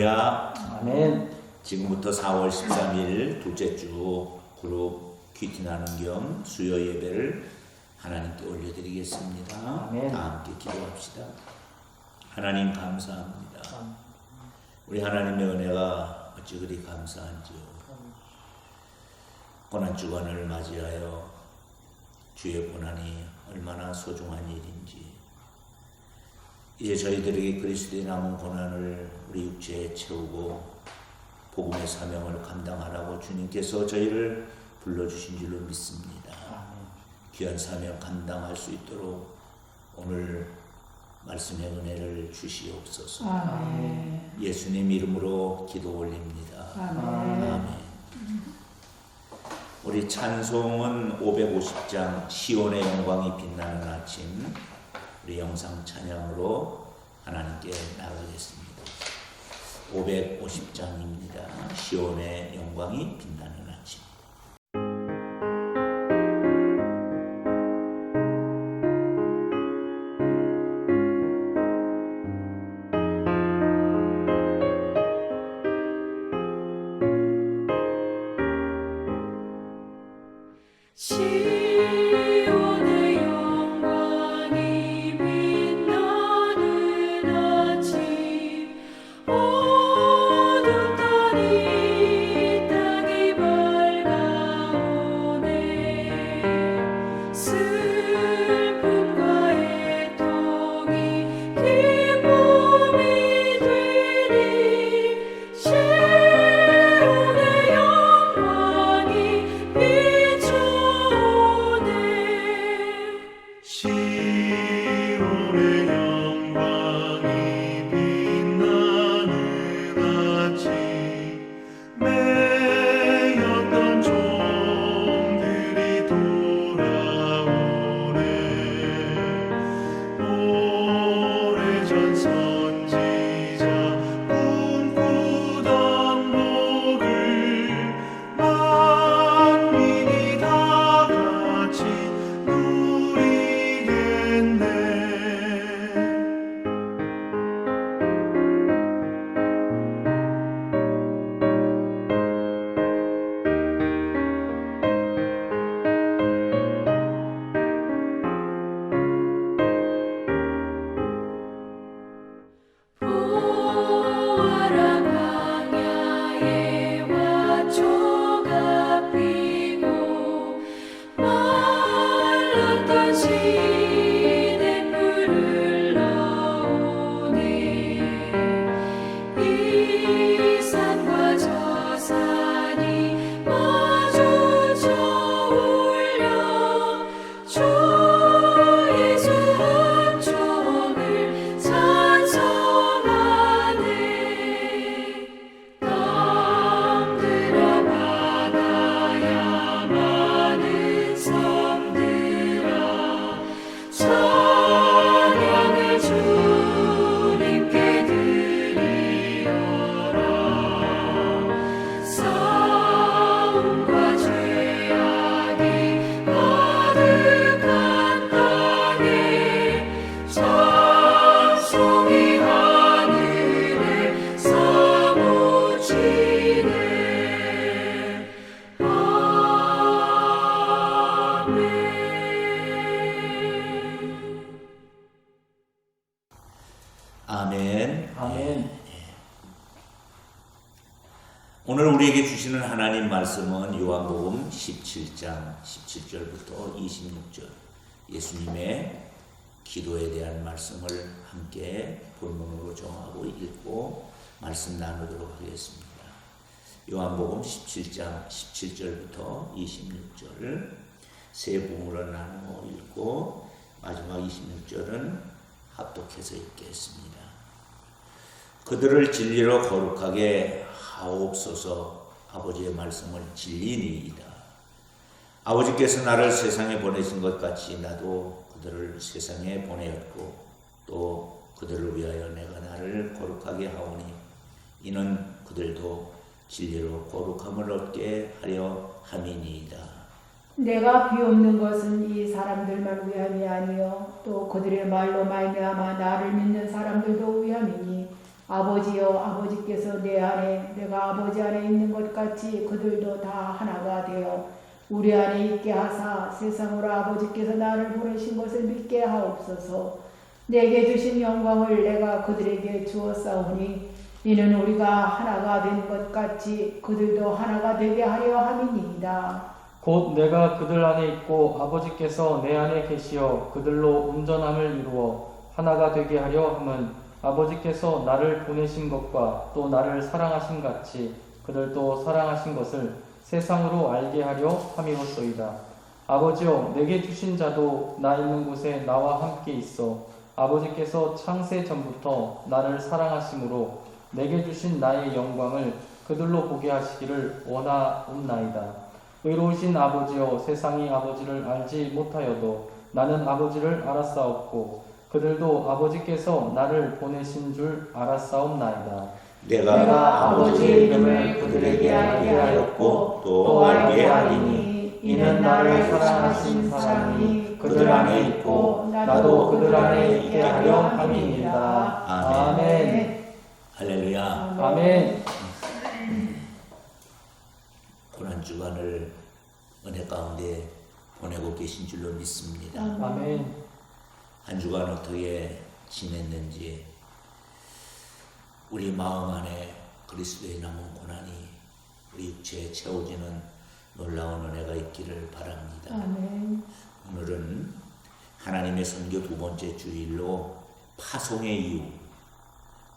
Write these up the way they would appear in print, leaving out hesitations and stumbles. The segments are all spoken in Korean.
할렐루야. 아멘. 지금부터 4월 13일 둘째 주 그룹 큐티 나눔 겸 수요 예배를 하나님께 올려드리겠습니다. 아멘. 다 함께 기도합시다. 하나님 감사합니다. 우리 하나님의 은혜가 어찌 그리 감사한지요. 고난주간을 맞이하여 주의 고난이 얼마나 소중한 일인지, 이제 저희들에게 그리스도의 남은 고난을 우리 육체에 채우고 복음의 사명을 감당하라고 주님께서 저희를 불러주신 줄로 믿습니다. 귀한 사명 감당할 수 있도록 오늘 말씀의 은혜를 주시옵소서. 아멘. 예수님 이름으로 기도 올립니다. 아멘. 우리 찬송은 550장 시온의 영광이 빛나는 아침, 우리 영상 찬양으로 하나님께 나가겠습니다. 550장입니다. 시온의 영광이 빛나는 아침. 시온의 영광이 빛나는 아침, 어둡던 이 땅이 밝아오네. 슬픔과 애통이 기쁨이 되니 시온의 영광이 비춰오네. 시온의 영광이 빛나는 아침, 매였던 종들이 돌아오네. 오래전 선지자 꿈꾸던 복을 만민이 다 같이 누리겠네. 보아라 광야에 화초가 피고 말랐던 시냇물을 흘러오네. 이 산과 저 산이 마주쳐 울려 주 예수 은총을 찬송하네. 땅들아 바다야 많은 섬들아 찬양을 주님께 드리어라. 싸움과 죄악이 가득한 땅에 찬송이 하늘에 사무치네. 아멘. 아멘. 오늘 우리에게 주시는 하나님 말씀은 요한복음 17장 17절부터 26절, 예수님의 기도에 대한 말씀을 함께 본문으로 정하고 읽고 말씀 나누도록 하겠습니다. 요한복음 17장 17절부터 26절 세 부분으로 나누어 읽고 마지막 26절은 합독해서 읽겠습니다. 그들을 진리로 거룩하게 하옵소서. 아버지의 말씀을 진리니이다. 아버지께서 나를 세상에 보내신 것 같이 나도 그들을 세상에 보내었고 또 그들을 위하여 내가 나를 거룩하게 하오니 이는 그들도 진리로 거룩함을 얻게 하려 함이니이다. 내가 비옵는 것은 이 사람들만 위함이 아니요 또 그들의 말로 말미암아 나를 믿는 사람들도 위함이니 아버지여 아버지께서 내 안에 내가 아버지 안에 있는 것 같이 그들도 다 하나가 되어 우리 안에 있게 하사 세상으로 아버지께서 나를 보내신 것을 믿게 하옵소서. 내게 주신 영광을 내가 그들에게 주었사오니 이는 우리가 하나가 된 것 같이 그들도 하나가 되게 하려 함이니이다. 곧 내가 그들 안에 있고 아버지께서 내 안에 계시어 그들로 온전함을 이루어 하나가 되게 하려 함은 아버지께서 나를 보내신 것과 또 나를 사랑하신 같이 그들도 사랑하신 것을 세상으로 알게 하려 함이었소이다. 아버지여 내게 주신 자도 나 있는 곳에 나와 함께 있어 아버지께서 창세 전부터 나를 사랑하심으로 내게 주신 나의 영광을 그들로 보게 하시기를 원하옵나이다. 의로우신 아버지여 세상이 아버지를 알지 못하여도 나는 아버지를 알았사옵고 그들도 아버지께서 나를 보내신 줄 알았사옵나이다. 내가 아버지의 이름을 그들에게 알게 하였고 또 알게 하리니 이는 나를 사랑하신 사랑이 그들 안에 있고 나도 그들 안에 있게 하려 함이니이다. 아멘. 할렐루야. 아멘. 고난 주간을 은혜 가운데 보내고 계신 줄로 믿습니다. 아멘. 한 주간 어떻게 지냈는지 우리 마음 안에 그리스도의 남은 고난이 우리 육체에 채워지는 놀라운 은혜가 있기를 바랍니다. 아멘. 오늘은 하나님의 선교 두 번째 주일로 파송의 이유,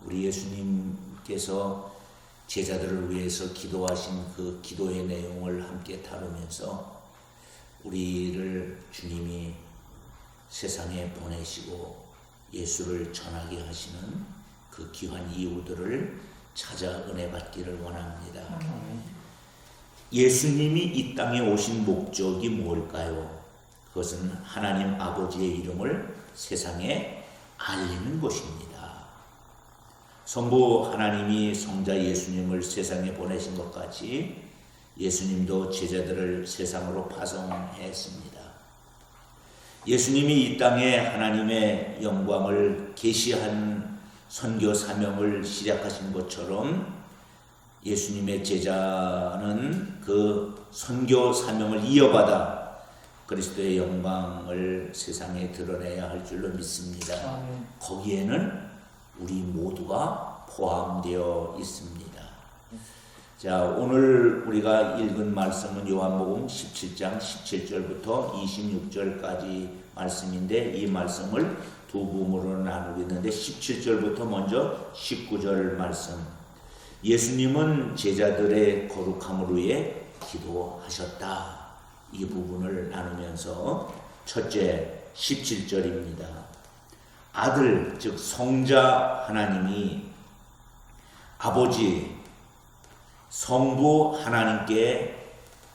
우리 예수님께서 제자들을 위해서 기도하신 그 기도의 내용을 함께 다루면서 우리를 주님이 세상에 보내시고 예수를 전하게 하시는 그 귀한 이유들을 찾아 은혜 받기를 원합니다. 예수님이 이 땅에 오신 목적이 뭘까요? 그것은 하나님 아버지의 이름을 세상에 알리는 것입니다. 성부 하나님이 성자 예수님을 세상에 보내신 것 같이 예수님도 제자들을 세상으로 파송했습니다. 예수님이 이 땅에 하나님의 영광을 계시한 선교 사명을 시작하신 것처럼 예수님의 제자는 그 선교 사명을 이어받아 그리스도의 영광을 세상에 드러내야 할 줄로 믿습니다. 아멘. 거기에는 우리 모두가 포함되어 있습니다. 자, 오늘 우리가 읽은 말씀은 요한복음 17장 17절부터 26절까지 말씀인데 이 말씀을 두 부분으로 나누겠는데 17절부터 먼저 19절 말씀. 예수님은 제자들의 거룩함을 위해 기도하셨다. 이 부분을 나누면서 첫째 17절입니다. 아들 즉 성자 하나님이 아버지 성부 하나님께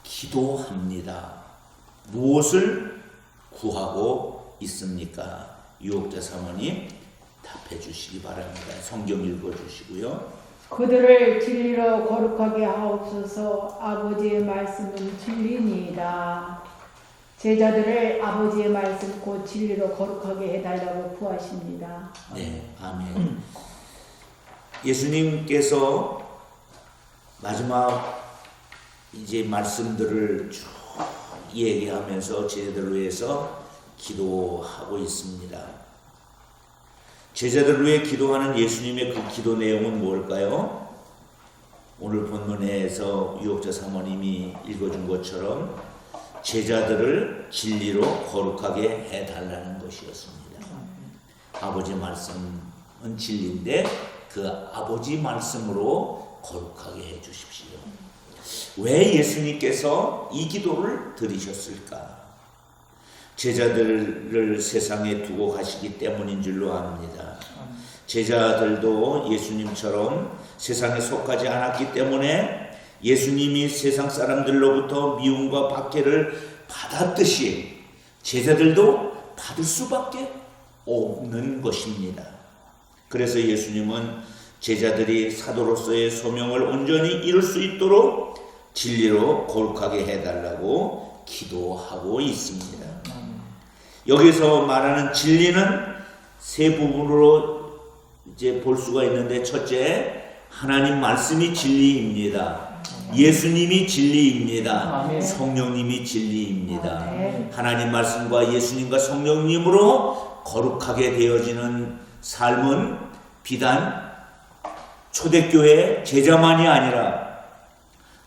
기도합니다. 무엇을 구하고 있습니까? 유혹자 사모님 답해 주시기 바랍니다. 성경 읽어 주시고요. 그들을 진리로 거룩하게 하옵소서. 아버지의 말씀은 진리니이다. 제자들을 아버지의 말씀 곧 진리로 거룩하게 해달라고 구하십니다. 네, 아멘. 예수님께서 마지막 이제 말씀들을 쭉 얘기하면서 제자들을 위해서 기도하고 있습니다. 제자들을 위해 기도하는 예수님의 그 기도 내용은 뭘까요? 오늘 본문에서 유혹자 사모님이 읽어준 것처럼 제자들을 진리로 거룩하게 해달라는 것이었습니다. 아버지 말씀은 진리인데 그 아버지 말씀으로 거룩하게 해주십시오. 왜 예수님께서 이 기도를 드리셨을까? 제자들을 세상에 두고 가시기 때문인 줄로 압니다. 제자들도 예수님처럼 세상에 속하지 않았기 때문에 예수님이 세상 사람들로부터 미움과 박해를 받았듯이 제자들도 받을 수밖에 없는 것입니다. 그래서 예수님은 제자들이 사도로서의 소명을 온전히 이룰 수 있도록 진리로 거룩하게 해달라고 기도하고 있습니다. 여기서 말하는 진리는 세 부분으로 이제 볼 수가 있는데, 첫째, 하나님 말씀이 진리입니다. 예수님이 진리입니다. 아멘. 성령님이 진리입니다. 아멘. 하나님 말씀과 예수님과 성령님으로 거룩하게 되어지는 삶은 비단 초대교회 제자만이 아니라,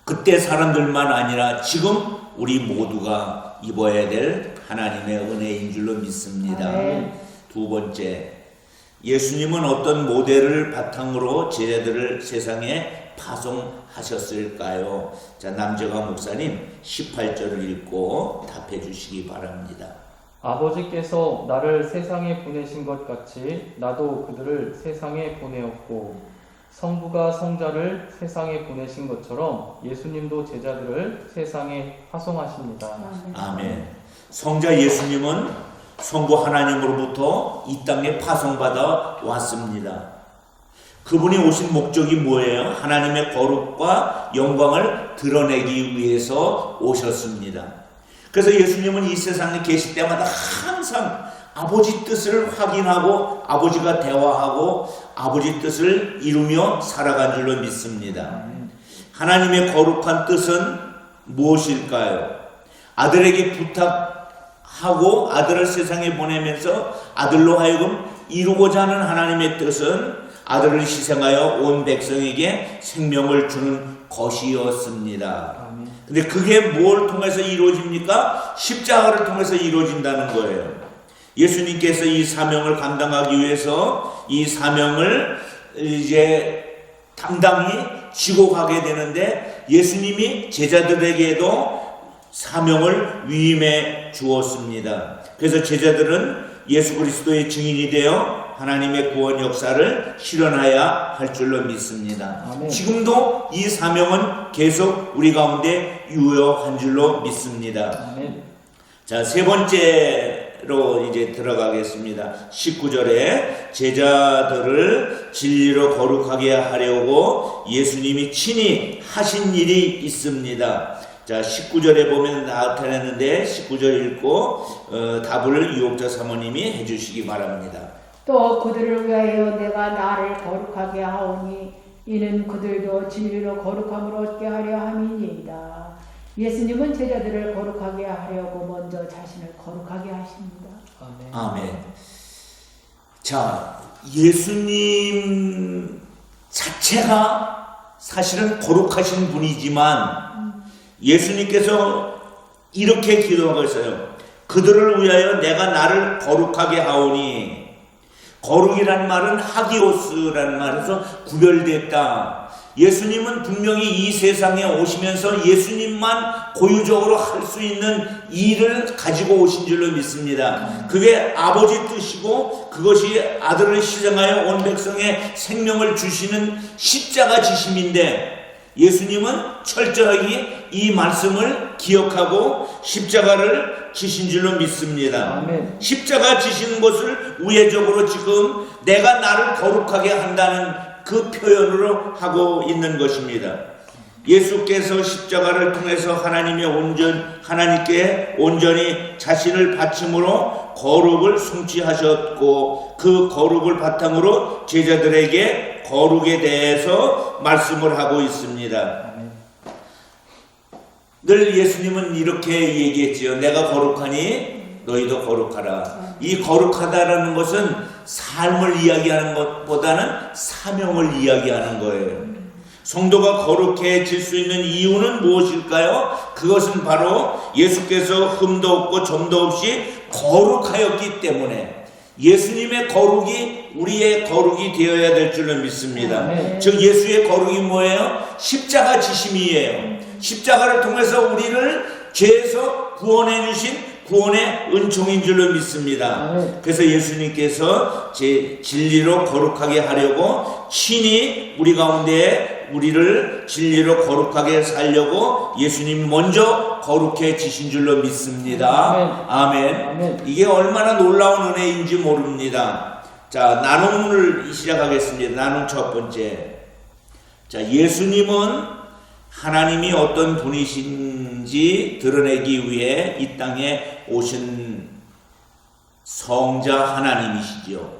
그때 사람들만 아니라 지금 우리 모두가 입어야 될 하나님의 은혜인 줄로 믿습니다. 아멘. 두 번째, 예수님은 어떤 모델을 바탕으로 제자들을 세상에 파송하셨을까요? 자, 남재광 목사님 18절을 읽고 답해 주시기 바랍니다. 아버지께서 나를 세상에 보내신 것 같이 나도 그들을 세상에 보내었고, 성부가 성자를 세상에 보내신 것처럼 예수님도 제자들을 세상에 파송하십니다. 아멘. 성자 예수님은 성부 하나님으로부터 이 땅에 파송받아 왔습니다. 그분이 오신 목적이 뭐예요? 하나님의 거룩과 영광을 드러내기 위해서 오셨습니다. 그래서 예수님은 이 세상에 계실 때마다 항상 아버지 뜻을 확인하고 아버지가 대화하고 아버지 뜻을 이루며 살아간 줄로 믿습니다. 하나님의 거룩한 뜻은 무엇일까요? 아들에게 부탁하고 아들을 세상에 보내면서 아들로 하여금 이루고자 하는 하나님의 뜻은 아들을 희생하여 온 백성에게 생명을 주는 것이었습니다. 아멘. 근데 그게 뭘 통해서 이루어집니까? 십자가를 통해서 이루어진다는 거예요. 예수님께서 이 사명을 감당하기 위해서 이 사명을 이제 당당히 지고 가게 되는데, 예수님이 제자들에게도 사명을 위임해 주었습니다. 그래서 제자들은 예수 그리스도의 증인이 되어 하나님의 구원 역사를 실현해야 할 줄로 믿습니다. 아멘. 지금도 이 사명은 계속 우리 가운데 유효한 줄로 믿습니다. 아멘. 자, 세 번째로 이제 들어가겠습니다. 19절에 제자들을 진리로 거룩하게 하려고 예수님이 친히 하신 일이 있습니다. 자, 19절에 보면 나타났는데 19절 읽고 답을 유혹자 사모님이 해주시기 바랍니다. 또 그들을 위하여 내가 나를 거룩하게 하오니 이는 그들도 진리로 거룩함을 얻게 하려 함이니이다. 예수님은 제자들을 거룩하게 하려고 먼저 자신을 거룩하게 하십니다. 아멘. 아멘. 자, 예수님 자체가 사실은 거룩하신 분이지만 예수님께서 이렇게 기도하고 있어요. 그들을 위하여 내가 나를 거룩하게 하오니, 거룩이란 말은 하기오스라는 말에서 구별됐다. 예수님은 분명히 이 세상에 오시면서 예수님만 고유적으로 할 수 있는 일을 가지고 오신 줄로 믿습니다. 그게 아버지 뜻이고 그것이 아들을 희생하여 온 백성의 생명을 주시는 십자가 지심인데, 예수님은 철저하게 이 말씀을 기억하고 십자가를 지신 줄로 믿습니다. 아멘. 십자가 지신 것을 우회적으로 지금 내가 나를 거룩하게 한다는 그 표현으로 하고 있는 것입니다. 예수께서 십자가를 통해서 하나님께 온전히 자신을 바침으로 거룩을 성취하셨고, 그 거룩을 바탕으로 제자들에게 거룩에 대해서 말씀을 하고 있습니다. 늘 예수님은 이렇게 얘기했지요. 내가 거룩하니 너희도 거룩하라. 이 거룩하다라는 것은 삶을 이야기하는 것보다는 사명을 이야기하는 거예요. 성도가 거룩해질 수 있는 이유는 무엇일까요? 그것은 바로 예수께서 흠도 없고 점도 없이 거룩하였기 때문에, 예수님의 거룩이 우리의 거룩이 되어야 될 줄로 믿습니다. 네. 즉 예수의 거룩이 뭐예요? 십자가 지심이에요. 십자가를 통해서 우리를 죄에서 구원해 주신 구원의 은총인 줄로 믿습니다. 네. 그래서 예수님께서 제 진리로 거룩하게 하려고 친히 우리 가운데 우리를 진리로 거룩하게 살려고 예수님 먼저 거룩해 지신 줄로 믿습니다. 아멘. 아멘. 이게 얼마나 놀라운 은혜인지 모릅니다. 자, 나눔을 시작하겠습니다. 나눔 첫 번째. 자, 예수님은 하나님이 어떤 분이신지 드러내기 위해 이 땅에 오신 성자 하나님이시죠.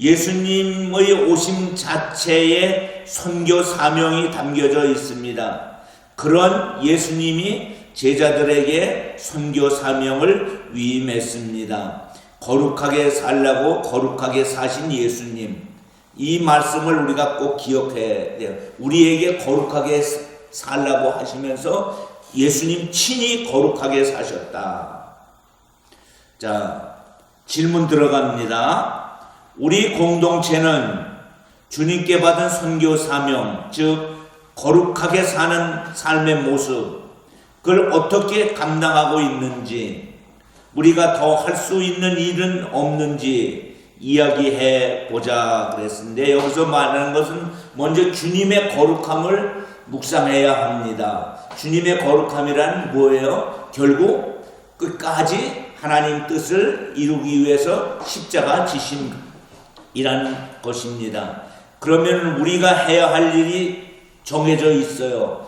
예수님의 오심 자체에 선교 사명이 담겨져 있습니다. 그런 예수님이 제자들에게 선교 사명을 위임했습니다. 거룩하게 살라고 거룩하게 사신 예수님, 이 말씀을 우리가 꼭 기억해야 돼요. 우리에게 거룩하게 살라고 하시면서 예수님 친히 거룩하게 사셨다. 자, 질문 들어갑니다. 우리 공동체는 주님께 받은 선교 사명, 즉 거룩하게 사는 삶의 모습, 그걸 어떻게 감당하고 있는지, 우리가 더 할 수 있는 일은 없는지 이야기해 보자 그랬는데, 여기서 말하는 것은 먼저 주님의 거룩함을 묵상해야 합니다. 주님의 거룩함이란 뭐예요? 결국 끝까지 하나님 뜻을 이루기 위해서 십자가 지심이라는 것입니다. 그러면 우리가 해야 할 일이 정해져 있어요.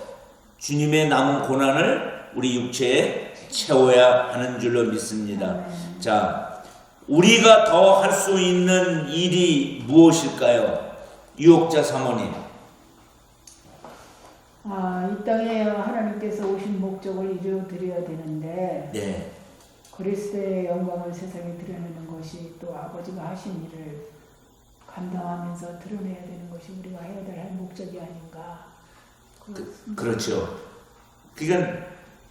주님의 남은 고난을 우리 육체에 채워야 하는 줄로 믿습니다. 자, 우리가 더 할 수 있는 일이 무엇일까요? 유혹자 사모님. 이 땅에 하나님께서 오신 목적을 이루어드려야 되는데 네. 그리스도의 영광을 세상에 드러내는 것이 또 아버지가 하신 일을 감당하면서 드러내야 되는 것이 우리가 해야 될 목적이 아닌가. 그렇죠. 그러니까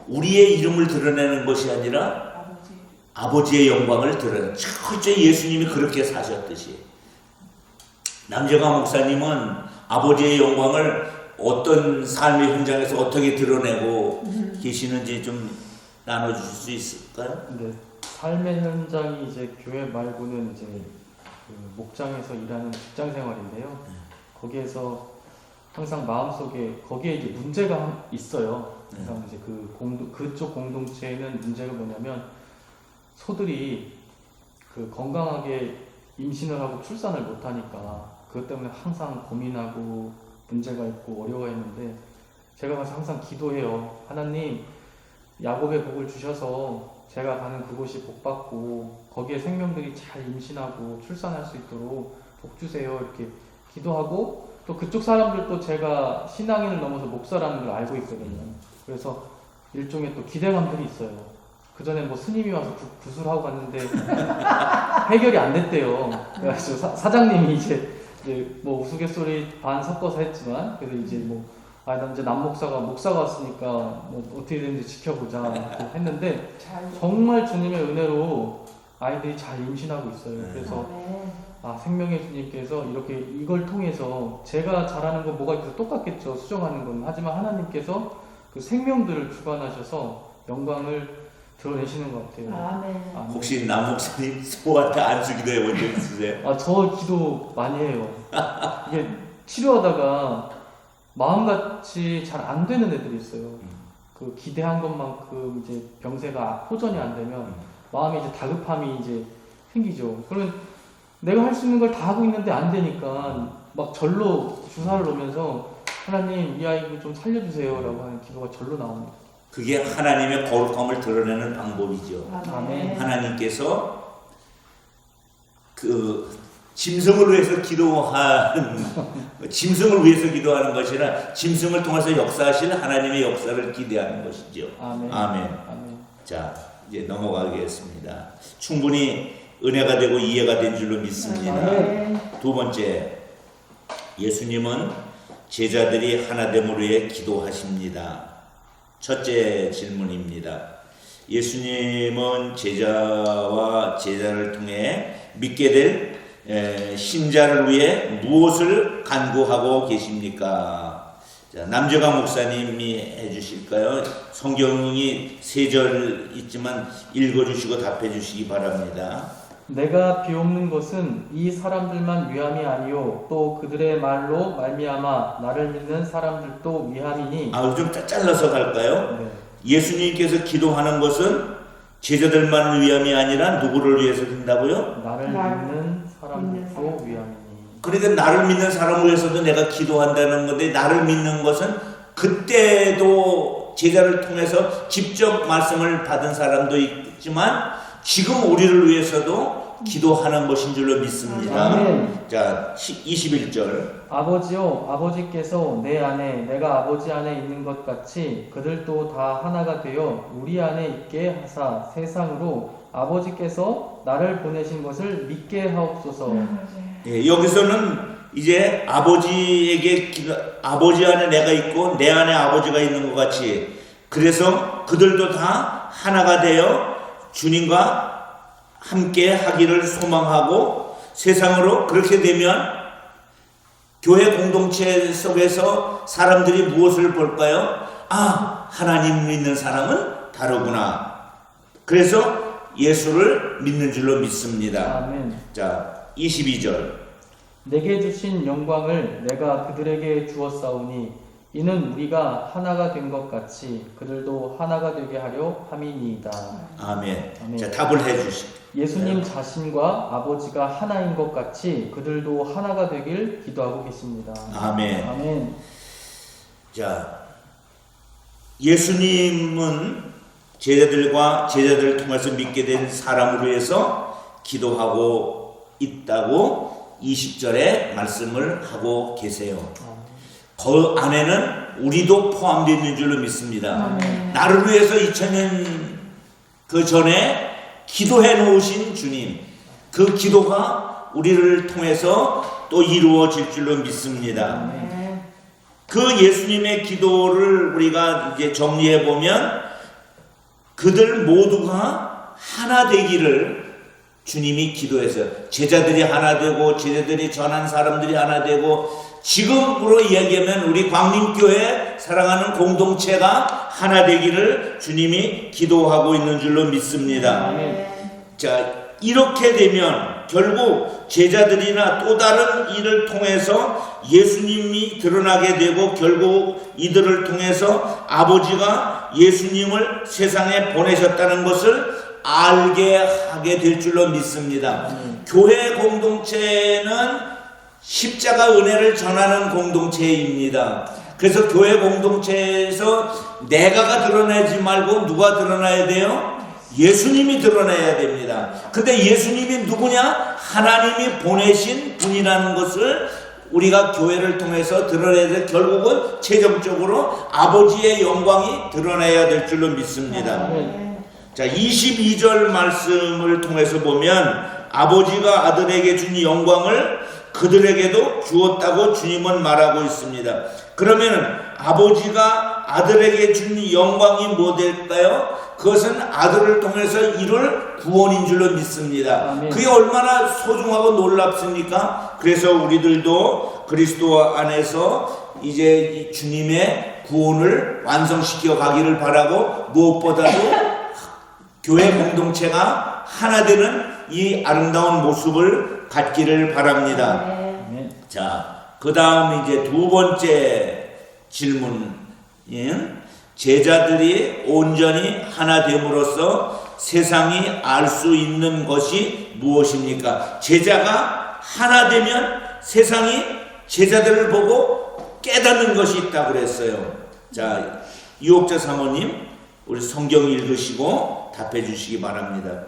우리의 이름을 드러내는 것이 아니라 아버지의 영광을 드러내는, 철저히 예수님이 그렇게 사셨듯이. 남재강 목사님은 아버지의 영광을 어떤 삶의 현장에서 어떻게 드러내고 계시는지 좀 나눠주실 수 있을까요? 근데 삶의 현장이 이제 교회 말고는 이제 그 목장에서 일하는 직장 생활인데요. 거기에서 항상 마음속에 거기에 이제 문제가 있어요. 항상 이제 그쪽 공동체에는 문제가 뭐냐면 소들이 그 건강하게 임신을 하고 출산을 못 하니까 그것 때문에 항상 고민하고 문제가 있고 어려워했는데, 제가 가서 항상 기도해요. 하나님, 야곱의 복을 주셔서 제가 가는 그곳이 복받고 거기에 생명들이 잘 임신하고 출산할 수 있도록 복 주세요. 이렇게 기도하고, 또 그쪽 사람들도 제가 신앙인을 넘어서 목사라는 걸 알고 있거든요. 그래서 일종의 또 기대감들이 있어요. 그 전에 뭐 스님이 와서 구술하고 갔는데 해결이 안 됐대요. 그래서 사장님이 이제 뭐 우스갯소리 반 섞어서 했지만, 그래서 이제 난 이제 남목사가 목사가 왔으니까 뭐 어떻게 되는지 지켜보자 했는데, 정말 주님의 은혜로 아이들이 잘 임신하고 있어요. 그래서 생명의 주님께서 이렇게 이걸 통해서 제가 잘하는 건 뭐가 있어서 똑같겠죠. 수정하는 건. 하지만 하나님께서 그 생명들을 주관하셔서 영광을 드러내시는 것 같아요. 아멘. 혹시 남 목사님 소한테 안수기도 해본 적 있으세요? 저 기도 많이 해요. 이게 치료하다가 마음같이 잘 안 되는 애들이 있어요. 그 기대한 것만큼 이제 병세가 호전이 안 되면 마음에 이제 다급함이 이제 생기죠. 그러면 내가 할 수 있는 걸 다 하고 있는데 안 되니까 막 절로 주사를 놓으면서 하나님 이 아이 좀 살려주세요라고 하는 기도가 절로 나옵니다. 그게 하나님의 거룩함을 드러내는 방법이죠. 아멘. 하나님께서 그 짐승을 위해서 짐승을 위해서 기도하는 것이 아니라 짐승을 통해서 역사하실 하나님의 역사를 기대하는 것이죠. 아멘. 아멘. 아멘. 자, 이제 넘어가겠습니다. 충분히 은혜가 되고 이해가 된 줄로 믿습니다. 아멘. 두 번째, 예수님은 제자들이 하나됨을 위해 기도하십니다. 첫째 질문입니다. 예수님은 제자와 제자를 통해 믿게 될 신자를 위해 무엇을 간구하고 계십니까? 자, 남재강 목사님이 해주실까요? 성경이 3절 있지만 읽어주시고 답해주시기 바랍니다. 내가 비옵는 것은 이 사람들만 위함이 아니요 또 그들의 말로 말미암아 나를 믿는 사람들도 위함이니. 좀 잘라서 갈까요? 네. 예수님께서 기도하는 것은 제자들만 위함이 아니라 누구를 위해서 된다고요? 나를 믿는 사람들도 위함이니. 그러니까 나를 믿는 사람을 위해서도 내가 기도한다는 건데, 나를 믿는 것은 그때도 제자를 통해서 직접 말씀을 받은 사람도 있지만 지금 우리를 위해서도 기도하는 것인 줄로 믿습니다. 아멘. 자, 21절. 아버지요, 아버지께서 내 안에 내가 아버지 안에 있는 것 같이 그들도 다 하나가 되어 우리 안에 있게 하사 세상으로 아버지께서 나를 보내신 것을 믿게 하옵소서. 예, 여기서는 이제 아버지에게 아버지 안에 내가 있고 내 안에 아버지가 있는 것 같이, 그래서 그들도 다 하나가 되어 주님과 함께 하기를 소망하고 세상으로, 그렇게 되면 교회 공동체 속에서 사람들이 무엇을 볼까요? 아, 하나님 믿는 사람은 다르구나. 그래서 예수를 믿는 줄로 믿습니다. 아멘. 자, 22절. 내게 주신 영광을 내가 그들에게 주었사오니 이는 우리가 하나가 된 것 같이 그들도 하나가 되게 하려 함이니이다. 아멘. 아멘. 자, 답을 해주십시오. 예수님 자신과 아버지가 하나인 것 같이 그들도 하나가 되길 기도하고 계십니다. 아멘. 아멘. 자, 예수님은 제자들과 제자들을 통해서 믿게 된 사람으로 해서 기도하고 있다고 20절에 말씀을 하고 계세요. 그 안에는 우리도 포함되어 있는 줄로 믿습니다. 나를 위해서 2000년 그 전에 기도해 놓으신 주님, 그 기도가 우리를 통해서 또 이루어질 줄로 믿습니다. 그 예수님의 기도를 우리가 이제 정리해 보면 그들 모두가 하나 되기를 주님이 기도했어요. 제자들이 하나 되고 제자들이 전한 사람들이 하나 되고, 지금으로 이야기하면 우리 광림교회 사랑하는 공동체가 하나 되기를 주님이 기도하고 있는 줄로 믿습니다. 자, 이렇게 되면 결국 제자들이나 또 다른 일을 통해서 예수님이 드러나게 되고, 결국 이들을 통해서 아버지가 예수님을 세상에 보내셨다는 것을 알게 하게 될 줄로 믿습니다. 교회 공동체는 십자가 은혜를 전하는 공동체입니다. 그래서 교회 공동체에서 내가가 드러내지 말고 누가 드러나야 돼요? 예수님이 드러나야 됩니다. 근데 예수님이 누구냐? 하나님이 보내신 분이라는 것을 우리가 교회를 통해서 드러내야 돼. 결국은 최종적으로 아버지의 영광이 드러나야 될 줄로 믿습니다. 자, 22절 말씀을 통해서 보면 아버지가 아들에게 준 영광을 그들에게도 주었다고 주님은 말하고 있습니다. 그러면 아버지가 아들에게 준 영광이 뭐 될까요? 그것은 아들을 통해서 이룰 구원인 줄로 믿습니다. 아멘. 그게 얼마나 소중하고 놀랍습니까? 그래서 우리들도 그리스도 안에서 이제 주님의 구원을 완성시켜 가기를 바라고, 무엇보다도 교회 공동체가 하나 되는 이 아름다운 모습을 갖기를 바랍니다. 자, 그 다음 이제 두 번째 질문. 제자들이 온전히 하나 됨으로써 세상이 알 수 있는 것이 무엇입니까? 제자가 하나 되면 세상이 제자들을 보고 깨닫는 것이 있다고 그랬어요. 자, 유옥자 사모님, 우리 성경 읽으시고 답해 주시기 바랍니다.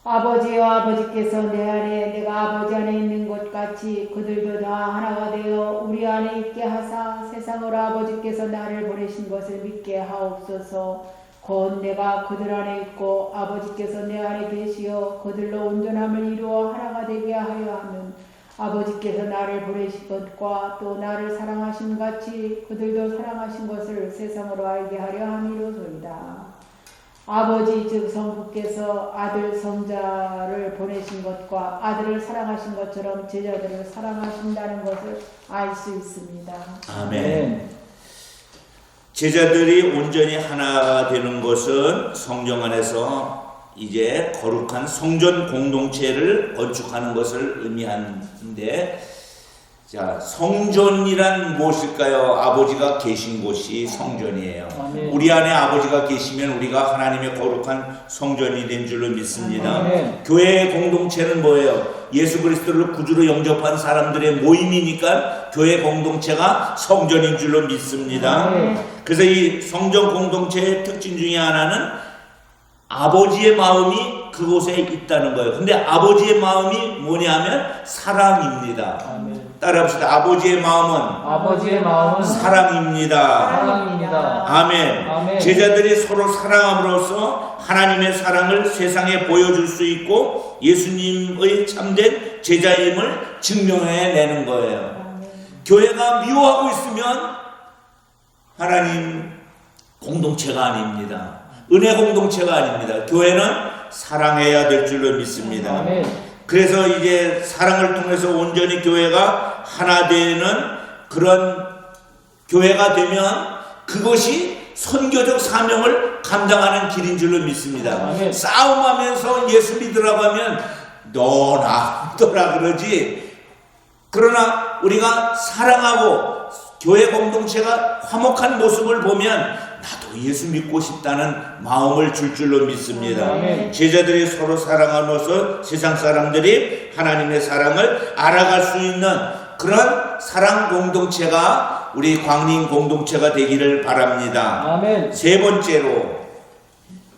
아버지여, 아버지께서 내 안에 내가 아버지 안에 있는 것 같이 그들도 다 하나가 되어 우리 안에 있게 하사 세상으로 아버지께서 나를 보내신 것을 믿게 하옵소서. 곧 내가 그들 안에 있고 아버지께서 내 안에 계시어 그들로 온전함을 이루어 하나가 되게 하려 하는 아버지께서 나를 보내신 것과 또 나를 사랑하신 같이 그들도 사랑하신 것을 세상으로 알게 하려 함이로소이다. 아버지 즉 성부께서 아들 성자를 보내신 것과 아들을 사랑하신 것처럼 제자들을 사랑하신다는 것을 알 수 있습니다. 아멘. 제자들이 온전히 하나 되는 것은 성경 안에서 이제 거룩한 성전 공동체를 건축하는 것을 의미하는데, 자, 성전이란 무엇일까요? 아버지가 계신 곳이 성전이에요. 아멘. 우리 안에 아버지가 계시면 우리가 하나님의 거룩한 성전이 된 줄로 믿습니다. 아멘. 교회의 공동체는 뭐예요? 예수 그리스도를 구주로 영접한 사람들의 모임이니까 교회 공동체가 성전인 줄로 믿습니다. 아멘. 그래서 이 성전 공동체의 특징 중에 하나는 아버지의 마음이 그곳에 있다는 거예요. 근데 아버지의 마음이 뭐냐면 사랑입니다. 아멘. 따라합시다. 아버지의 마음은 아버지의 마음은 사랑입니다. 사랑입니다. 아멘. 아멘. 제자들이 서로 사랑함으로써 하나님의 사랑을 세상에 보여줄 수 있고 예수님의 참된 제자임을 증명해내는 거예요. 교회가 미워하고 있으면 하나님 공동체가 아닙니다. 은혜 공동체가 아닙니다. 교회는 사랑해야 될 줄로 믿습니다. 아멘. 그래서 이제 사랑을 통해서 온전히 교회가 하나 되는 그런 교회가 되면 그것이 선교적 사명을 감당하는 길인 줄로 믿습니다. 아멘. 싸움하면서 예수 믿으라고 하면 너나 믿어라 그러지. 그러나 우리가 사랑하고 교회 공동체가 화목한 모습을 보면 나도 예수 믿고 싶다는 마음을 줄 줄로 믿습니다. 아멘. 제자들이 서로 사랑함으로써 세상 사람들이 하나님의 사랑을 알아갈 수 있는 그런 사랑 공동체가 우리 광림 공동체가 되기를 바랍니다. 아멘. 세 번째로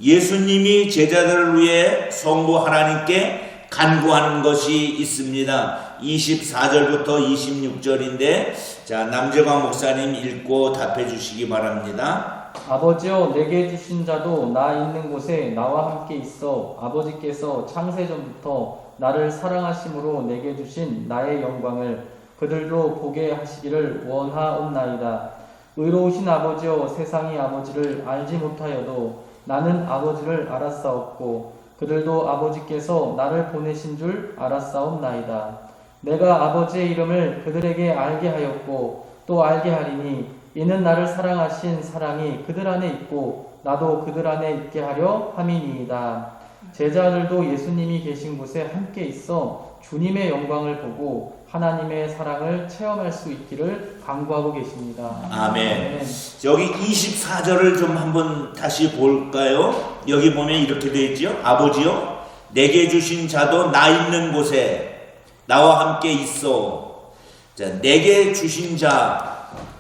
예수님이 제자들을 위해 성부 하나님께 간구하는 것이 있습니다. 24절부터 26절인데 자 남재광 목사님 읽고 답해 주시기 바랍니다. 아버지여 내게 주신 자도 나 있는 곳에 나와 함께 있어 아버지께서 창세전부터 나를 사랑하심으로 내게 주신 나의 영광을 그들도 보게 하시기를 원하옵나이다. 의로우신 아버지여 세상이 아버지를 알지 못하여도 나는 아버지를 알았사옵고 그들도 아버지께서 나를 보내신 줄 알았사옵나이다. 내가 아버지의 이름을 그들에게 알게 하였고 또 알게 하리니 이는 나를 사랑하신 사랑이 그들 안에 있고 나도 그들 안에 있게 하려 함이니이다. 제자들도 예수님이 계신 곳에 함께 있어 주님의 영광을 보고 하나님의 사랑을 체험할 수 있기를 간구하고 계십니다. 아멘. 여기 24절을 좀 한번 다시 볼까요? 여기 보면 이렇게 되어 있죠. 아버지요 내게 주신 자도 나 있는 곳에 나와 함께 있어. 자, 내게 주신 자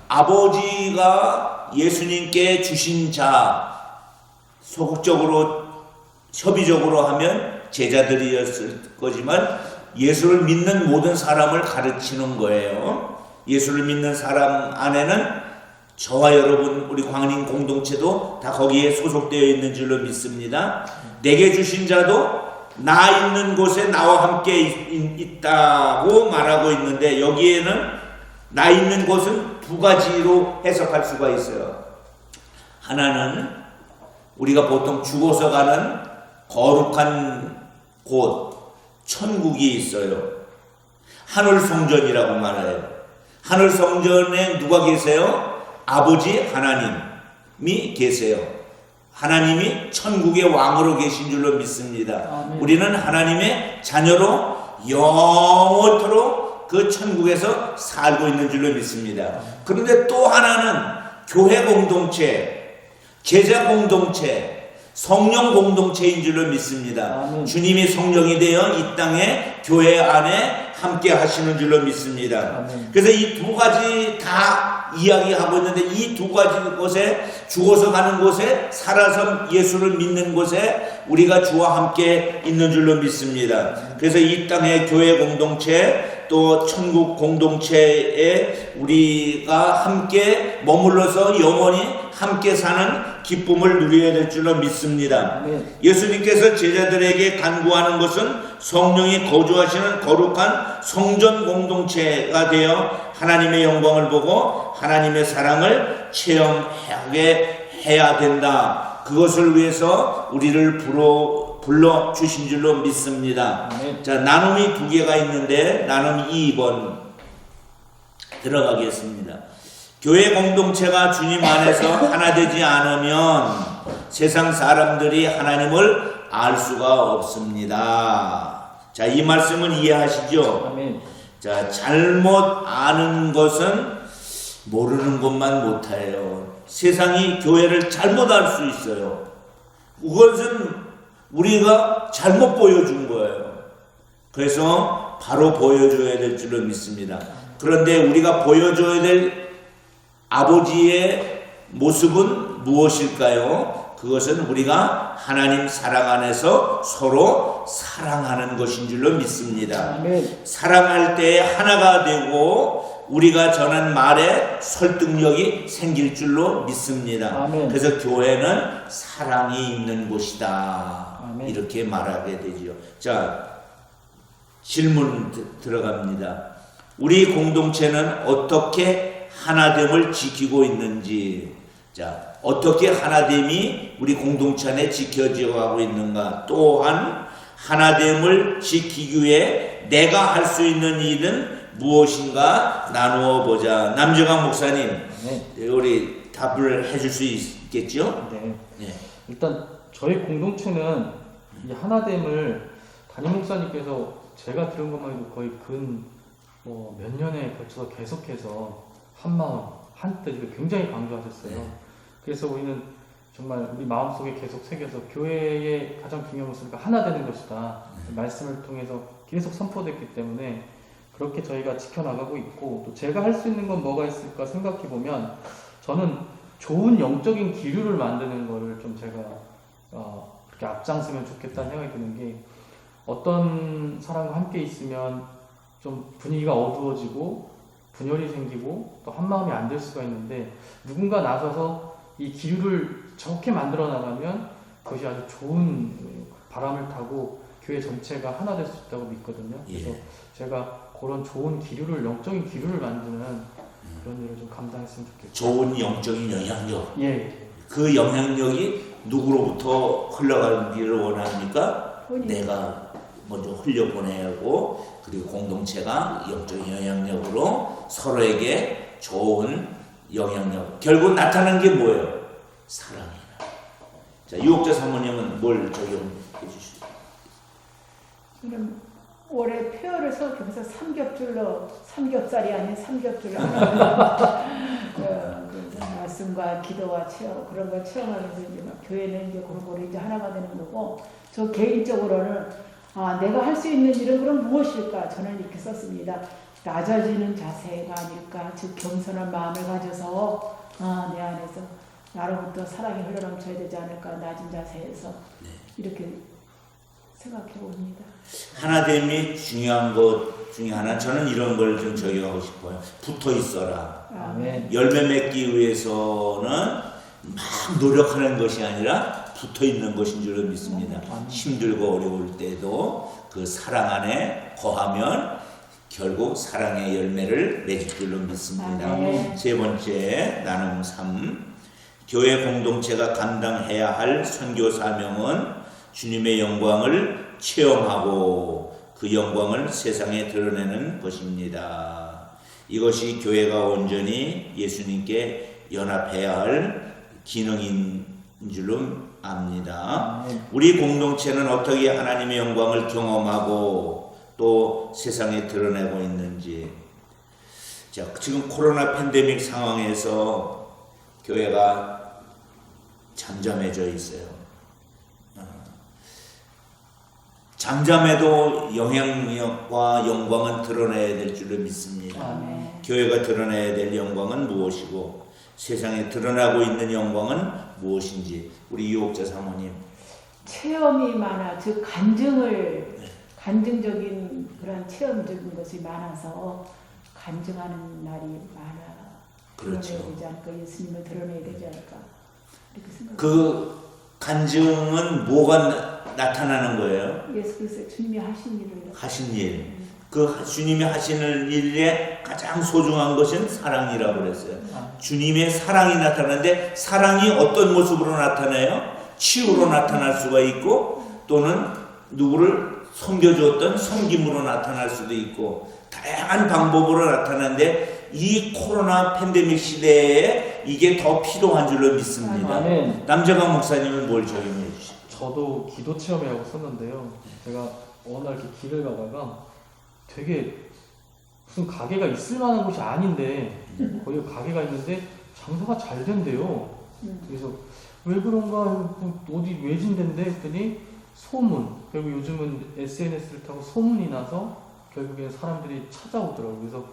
아버지가 예수님께 주신 자 소극적으로 협의적으로 하면 제자들이었을 거지만 예수를 믿는 모든 사람을 가르치는 거예요. 예수를 믿는 사람 안에는 저와 여러분 우리 광림 공동체도 다 거기에 소속되어 있는 줄로 믿습니다. 내게 주신 자도 나 있는 곳에 나와 함께 있다고 말하고 있는데 여기에는 나 있는 곳은 두 가지로 해석할 수가 있어요. 하나는 우리가 보통 죽어서 가는 거룩한 곳 천국이 있어요. 하늘 성전이라고 말해요. 하늘 성전에 누가 계세요? 아버지 하나님이 계세요. 하나님이 천국의 왕으로 계신 줄로 믿습니다. 아멘. 우리는 하나님의 자녀로 영원토록 그 천국에서 살고 있는 줄로 믿습니다. 그런데 또 하나는 교회 공동체, 제자 공동체, 성령 공동체인 줄로 믿습니다. 아멘. 주님이 성령이 되어 이 땅에 교회 안에 함께 하시는 줄로 믿습니다. 아멘. 그래서 이 두 가지 다 이야기하고 있는데 이 두 가지 곳에 죽어서 가는 곳에 살아서 예수를 믿는 곳에 우리가 주와 함께 있는 줄로 믿습니다. 그래서 이 땅의 교회 공동체 또 천국 공동체에 우리가 함께 머물러서 영원히 함께 사는 기쁨을 누려야 될 줄로 믿습니다. 아멘. 예수님께서 제자들에게 간구하는 것은 성령이 거주하시는 거룩한 성전 공동체가 되어 하나님의 영광을 보고 하나님의 사랑을 체험하게 해야 된다. 그것을 위해서 우리를 불러 주신 줄로 믿습니다. 아멘. 자, 나눔이 두 개가 있는데 나눔 2번 들어가겠습니다. 교회 공동체가 주님 안에서 하나 되지 않으면 세상 사람들이 하나님을 알 수가 없습니다. 자, 이 말씀은 이해하시죠? 아멘. 자, 잘못 아는 것은 모르는 것만 못해요. 세상이 교회를 잘못 알 수 있어요. 그것은 우리가 잘못 보여준 거예요. 그래서 바로 보여줘야 될 줄로 믿습니다. 그런데 우리가 보여줘야 될 아버지의 모습은 무엇일까요? 그것은 우리가 하나님 사랑 안에서 서로 사랑하는 것인 줄로 믿습니다. 아멘. 사랑할 때 하나가 되고 우리가 전한 말에 설득력이 생길 줄로 믿습니다. 아멘. 그래서 교회는 사랑이 있는 곳이다. 아멘. 이렇게 말하게 되죠. 자, 질문 들어갑니다. 우리 공동체는 어떻게 하나됨을 지키고 있는지, 자, 어떻게 하나됨이 우리 공동체 안에 지켜져 가고 있는가, 또한 하나됨을 지키기 위해 내가 할 수 있는 일은 무엇인가 나누어 보자. 남정환 목사님, 네. 우리 답을 해줄 수 있겠죠? 네. 네. 일단 저희 공동체는 이 하나됨을 담임 목사님께서 제가 들은 것만 해도 거의 몇 년에 걸쳐서 계속해서 한 마음, 한 뜻을 굉장히 강조하셨어요. 네. 그래서 우리는 정말 우리 마음속에 계속 새겨서 교회의 가장 중요한 것은 하나 되는 것이다. 말씀을 통해서 계속 선포됐기 때문에 그렇게 저희가 지켜나가고 있고, 또 제가 할 수 있는 건 뭐가 있을까 생각해 보면 저는 좋은 영적인 기류를 만드는 거를 좀 제가 그렇게 앞장서면 좋겠다는 생각이 드는 게, 어떤 사람과 함께 있으면 좀 분위기가 어두워지고 분열이 생기고 또 한마음이 안 될 수가 있는데, 누군가 나서서 이 기류를 좋게 만들어 나가면 그것이 아주 좋은 바람을 타고 교회 전체가 하나 될 수 있다고 믿거든요. 그래서 제가 그런 좋은 기류를, 영적인 기류를 만드는 그런 일을 좀 감당했으면 좋겠어요. 좋은 영적인 영향력. 예. 그 영향력이 누구로부터 흘러가기를 원합니까? 본인. 내가 먼저 흘려보내고, 그리고 공동체가 영적인 영향력으로 서로에게 좋은 영향력. 결국 나타난 게 뭐예요? 사랑이에요. 자, 유옥자 사모님은 뭘 적용해 주시죠? 저는 올해 표어를 생각해서 삼겹살이 아닌 삼겹줄로 하나 그 말씀과 기도와 체험, 그런 걸 체험하면서 이제 막 교회는 이제 그런 거로 이제 하나가 되는 거고, 저 개인적으로는 내가 할 수 있는 일은 그럼 무엇일까? 저는 이렇게 썼습니다. 낮아지는 자세가 아닐까, 즉 겸손한 마음을 가져서 내 안에서 나로부터 사랑이 흘러넘쳐야 되지 않을까, 낮은 자세에서 이렇게 생각해 봅니다. 하나됨이 중요한 것 중에 하나, 저는 이런 걸 좀 적용하고 싶어요. 붙어 있어라. 아멘. 열매 맺기 위해서는 막 노력하는 것이 아니라 붙어 있는 것인 줄로 믿습니다. 힘들고 어려울 때도 그 사랑 안에 거하면 결국 사랑의 열매를 맺을 줄로 믿습니다. 아멘. 세 번째, 나눔 3. 교회 공동체가 감당해야 할 선교 사명은 주님의 영광을 체험하고 그 영광을 세상에 드러내는 것입니다. 이것이 교회가 온전히 예수님께 연합해야 할 기능인 줄로 압니다. 우리 공동체는 어떻게 하나님의 영광을 경험하고 또 세상에 드러내고 있는지. 자, 지금 코로나 팬데믹 상황에서 교회가 잠잠해져 있어요. 잠잠해도 영향력과 영광은 드러내야 될 줄로 믿습니다. 아멘. 교회가 드러내야 될 영광은 무엇이고 세상에 드러나고 있는 영광은 무엇인지, 우리 유옥자 사모님. 체험이 많아, 즉 간증적인 그런 체험적인 것이 많아서 간증하는 날이 많아. 그렇죠. 드러내야 되지 않을까, 예수님을 드러내야 되지 않을까, 이렇게 생각합니다. 그 간증은 뭐가 나타나는 거예요? 예수 그리스도 주님이 하신 일을 하신 일. 그 주님이 하시는 일에 가장 소중한 것은 사랑이라고 그랬어요. 주님의 사랑이 나타나는데, 사랑이 어떤 모습으로 나타나요? 치유로 나타날 수가 있고, 또는 누구를 섬겨주었던 섬김으로 나타날 수도 있고, 다양한 방법으로 나타나는데 이 코로나 팬데믹 시대에 이게 더 필요한 줄로 믿습니다. 아멘. 남정환 목사님은 뭘 적용해 주시죠? 저도 기도 체험이라고 썼는데요. 제가 어느 날 이렇게 길을 가다가 되게 무슨 가게가 있을 만한 곳이 아닌데 거기 가게가 있는데 장사가 잘 된대요. 그래서 왜 그런가, 어디 외진데인데 했더니 소문, 결국 요즘은 SNS를 타고 소문이 나서 결국엔 사람들이 찾아오더라고요. 그래서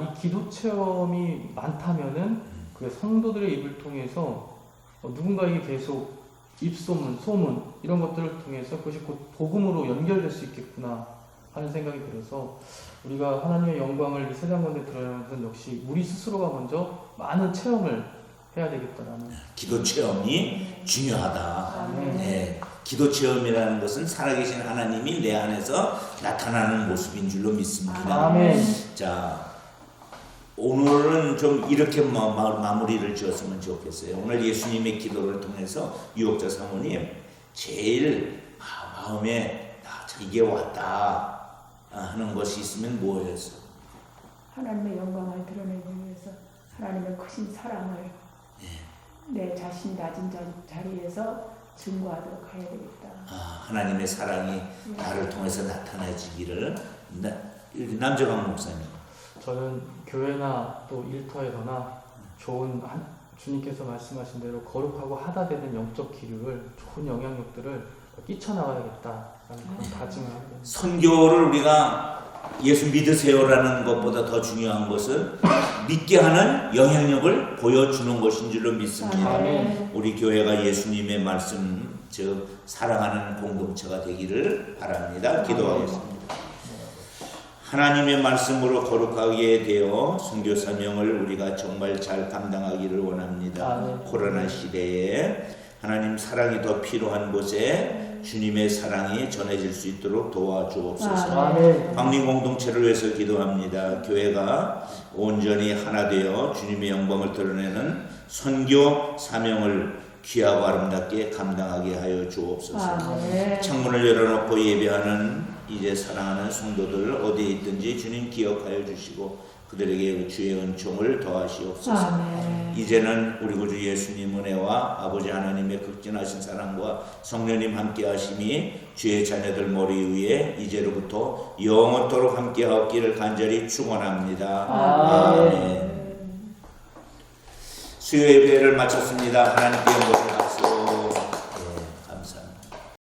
이 기도 체험이 많다면은 그 성도들의 입을 통해서 누군가에게 계속 입소문, 소문 이런 것들을 통해서 그것이 곧 복음으로 연결될 수 있겠구나 하는 생각이 들어서 우리가 하나님의 영광을 이 세상 가운데 드러내는 것은 역시 우리 스스로가 먼저 많은 체험을 해야 되겠다라는 기도 체험이 중요하다. 아멘. 네, 기도 체험이라는 것은 살아계신 하나님이 내 안에서 나타나는 모습인 줄로 믿습니다. 아멘. 자, 오늘은 좀 이렇게 마무리를 지었으면 좋겠어요. 오늘 예수님의 기도를 통해서 유혹자 사모님 제일 마음에 이게 왔다 하는 것이 있으면 뭐였어? 하나님의 영광을 드러내기 위해서 하나님의 크신 사랑을 내 자신 낮은 자리에서 증거하도록 해야 되겠다. 하나님의 사랑이 나를 통해서 나타나지기를. 남정환 목사님. 저는 교회나 또 일터에서나 좋은 주님께서 말씀하신 대로 거룩하고 하다 되는 영적 기류를 좋은 영향력들을 끼쳐나가야겠다라는 그런 다짐을 하게 됩니다. 선교를 우리가 예수 믿으세요라는 것보다 더 중요한 것은 믿게 하는 영향력을 보여주는 것인 줄로 믿습니다. 아멘. 우리 교회가 예수님의 말씀, 즉 사랑하는 공동체가 되기를 바랍니다. 기도하겠습니다. 하나님의 말씀으로 거룩하게 되어 선교 사명을 우리가 정말 잘 감당하기를 원합니다. 아멘. 코로나 시대에 하나님 사랑이 더 필요한 곳에 주님의 사랑이 전해질 수 있도록 도와주옵소서. 아멘. 광림 공동체를 위해서 기도합니다. 교회가 온전히 하나 되어 주님의 영광을 드러내는 선교 사명을 귀하고 아름답게 감당하게 하여 주옵소서. 아멘. 창문을 열어놓고 예배하는 이제 사랑하는 성도들 어디에 있든지 주님 기억하여 주시고 그들에게 주의 은총을 더하시옵소서. 아멘. 이제는 우리 구주 예수님 은혜와 아버지 하나님의 극진하신 사랑과 성령님 함께 하심이 주의 자녀들 머리 위에 이제로부터 영원토록 함께 하옵기를 간절히 축원합니다. 아멘. 수요 예배를 마쳤습니다. 하나님께 영광